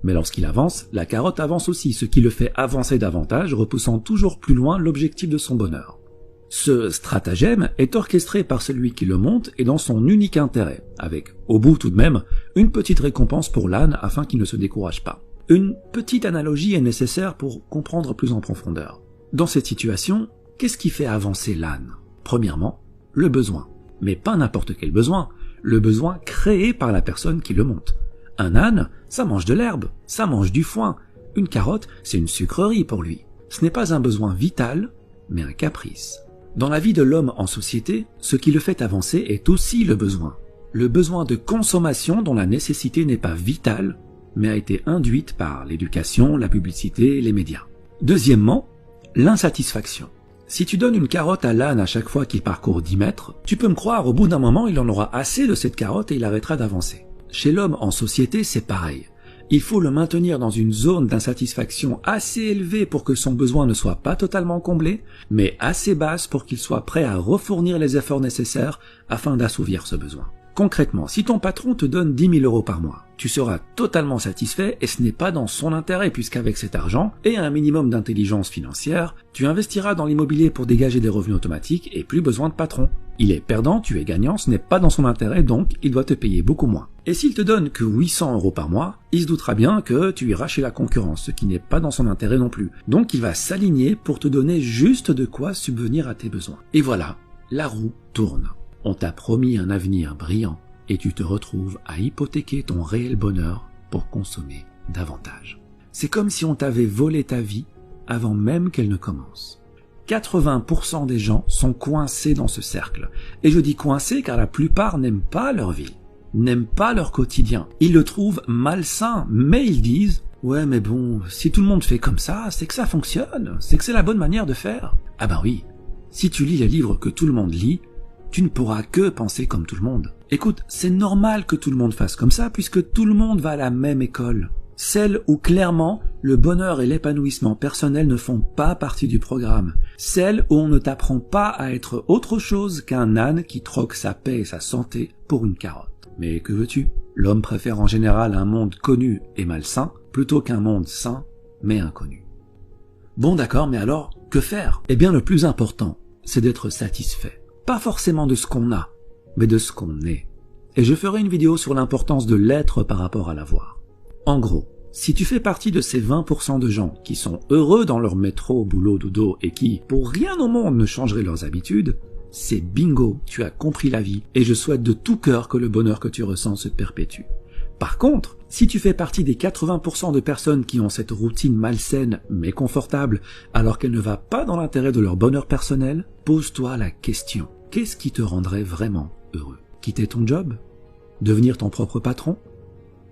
Mais lorsqu'il avance, la carotte avance aussi, ce qui le fait avancer davantage, repoussant toujours plus loin l'objectif de son bonheur. Ce stratagème est orchestré par celui qui le monte et dans son unique intérêt, avec, au bout tout de même, une petite récompense pour l'âne afin qu'il ne se décourage pas. Une petite analogie est nécessaire pour comprendre plus en profondeur. Dans cette situation, qu'est-ce qui fait avancer l'âne? Premièrement, le besoin. Mais pas n'importe quel besoin, le besoin créé par la personne qui le monte. Un âne, ça mange de l'herbe, ça mange du foin. Une carotte, c'est une sucrerie pour lui. Ce n'est pas un besoin vital, mais un caprice. Dans la vie de l'homme en société, ce qui le fait avancer est aussi le besoin. Le besoin de consommation dont la nécessité n'est pas vitale, mais a été induite par l'éducation, la publicité et les médias. Deuxièmement, l'insatisfaction. Si tu donnes une carotte à l'âne à chaque fois qu'il parcourt 10 mètres, tu peux me croire, au bout d'un moment, il en aura assez de cette carotte et il arrêtera d'avancer. Chez l'homme en société, c'est pareil. Il faut le maintenir dans une zone d'insatisfaction assez élevée pour que son besoin ne soit pas totalement comblé, mais assez basse pour qu'il soit prêt à refournir les efforts nécessaires afin d'assouvir ce besoin. Concrètement, si ton patron te donne 10 000 € par mois, tu seras totalement satisfait et ce n'est pas dans son intérêt puisqu'avec cet argent et un minimum d'intelligence financière, tu investiras dans l'immobilier pour dégager des revenus automatiques et plus besoin de patron. Il est perdant, tu es gagnant, ce n'est pas dans son intérêt donc il doit te payer beaucoup moins. Et s'il te donne que 800 € par mois, il se doutera bien que tu iras chez la concurrence, ce qui n'est pas dans son intérêt non plus. Donc il va s'aligner pour te donner juste de quoi subvenir à tes besoins. Et voilà, la roue tourne. On t'a promis un avenir brillant et tu te retrouves à hypothéquer ton réel bonheur pour consommer davantage. C'est comme si on t'avait volé ta vie avant même qu'elle ne commence. 80% des gens sont coincés dans ce cercle. Et je dis coincés car la plupart n'aiment pas leur vie, n'aiment pas leur quotidien. Ils le trouvent malsain, mais ils disent « Ouais mais bon, si tout le monde fait comme ça, c'est que ça fonctionne, c'est que c'est la bonne manière de faire. » Ah ben oui, si tu lis les livres que tout le monde lit, tu ne pourras que penser comme tout le monde. Écoute, c'est normal que tout le monde fasse comme ça puisque tout le monde va à la même école. Celle où clairement le bonheur et l'épanouissement personnel ne font pas partie du programme. Celle où on ne t'apprend pas à être autre chose qu'un âne qui troque sa paix et sa santé pour une carotte. Mais que veux-tu? L'homme préfère en général un monde connu et malsain plutôt qu'un monde sain mais inconnu. Bon d'accord, mais alors, que faire? Eh bien le plus important, c'est d'être satisfait. Pas forcément de ce qu'on a, mais de ce qu'on est. Et je ferai une vidéo sur l'importance de l'être par rapport à l'avoir. En gros, si tu fais partie de ces 20% de gens qui sont heureux dans leur métro, boulot, dodo et qui, pour rien au monde, ne changeraient leurs habitudes, c'est bingo, tu as compris la vie et je souhaite de tout cœur que le bonheur que tu ressens se perpétue. Par contre, si tu fais partie des 80% de personnes qui ont cette routine malsaine mais confortable alors qu'elle ne va pas dans l'intérêt de leur bonheur personnel, pose-toi la question. Qu'est-ce qui te rendrait vraiment heureux? Quitter ton job? Devenir ton propre patron?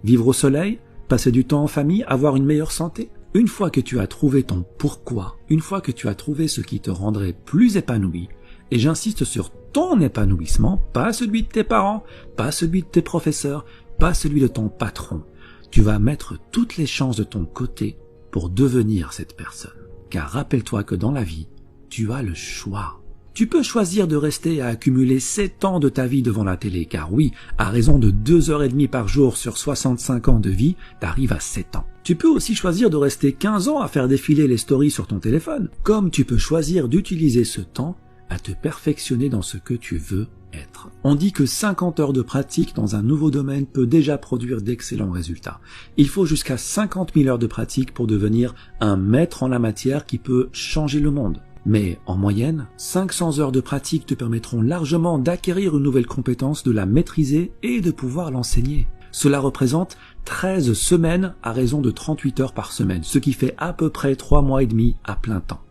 Vivre au soleil? Passer du temps en famille? Avoir une meilleure santé? Une fois que tu as trouvé ton pourquoi, une fois que tu as trouvé ce qui te rendrait plus épanoui, et j'insiste sur ton épanouissement, pas celui de tes parents, pas celui de tes professeurs, pas celui de ton patron, tu vas mettre toutes les chances de ton côté pour devenir cette personne. Car rappelle-toi que dans la vie, tu as le choix. Tu peux choisir de rester à accumuler 7 ans de ta vie devant la télé, car oui, à raison de 2h30 par jour sur 65 ans de vie, t'arrives à 7 ans. Tu peux aussi choisir de rester 15 ans à faire défiler les stories sur ton téléphone, comme tu peux choisir d'utiliser ce temps à te perfectionner dans ce que tu veux être. On dit que 50 heures de pratique dans un nouveau domaine peut déjà produire d'excellents résultats. Il faut jusqu'à 50 000 heures de pratique pour devenir un maître en la matière qui peut changer le monde. Mais en moyenne, 500 heures de pratique te permettront largement d'acquérir une nouvelle compétence, de la maîtriser et de pouvoir l'enseigner. Cela représente 13 semaines à raison de 38 heures par semaine, ce qui fait à peu près 3 mois et demi à plein temps.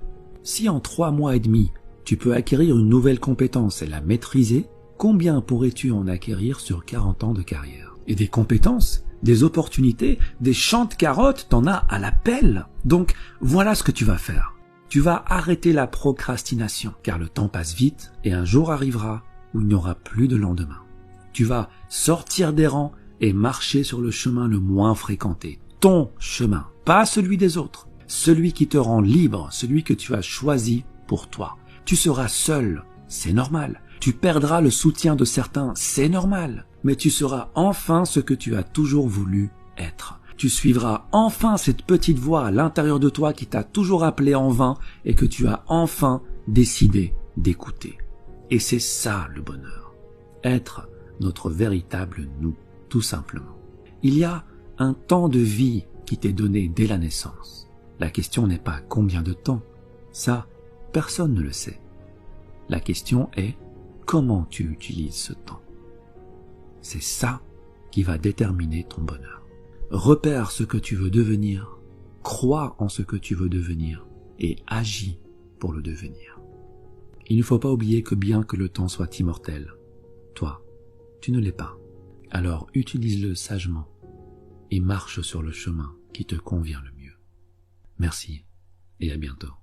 Si en 3 mois et demi, tu peux acquérir une nouvelle compétence et la maîtriser, combien pourrais-tu en acquérir sur 40 ans de carrière? Et des compétences, des opportunités, des champs de carottes, t'en as à la pelle. Donc voilà ce que tu vas faire. Tu vas arrêter la procrastination, car le temps passe vite et un jour arrivera où il n'y aura plus de lendemain. Tu vas sortir des rangs et marcher sur le chemin le moins fréquenté. Ton chemin, pas celui des autres. Celui qui te rend libre, celui que tu as choisi pour toi. Tu seras seul, c'est normal. Tu perdras le soutien de certains, c'est normal. Mais tu seras enfin ce que tu as toujours voulu être. tu suivras enfin cette petite voix à l'intérieur de toi qui t'a toujours appelé en vain et que tu as enfin décidé d'écouter. Et c'est ça le bonheur. Être notre véritable nous, tout simplement. Il y a un temps de vie qui t'est donné dès la naissance. La question n'est pas combien de temps. Ça, personne ne le sait. La question est comment tu utilises ce temps. C'est ça qui va déterminer ton bonheur. Repère ce que tu veux devenir, crois en ce que tu veux devenir et agis pour le devenir. Il ne faut pas oublier que bien que le temps soit immortel, toi, tu ne l'es pas. Alors utilise-le sagement et marche sur le chemin qui te convient le mieux. Merci et à bientôt.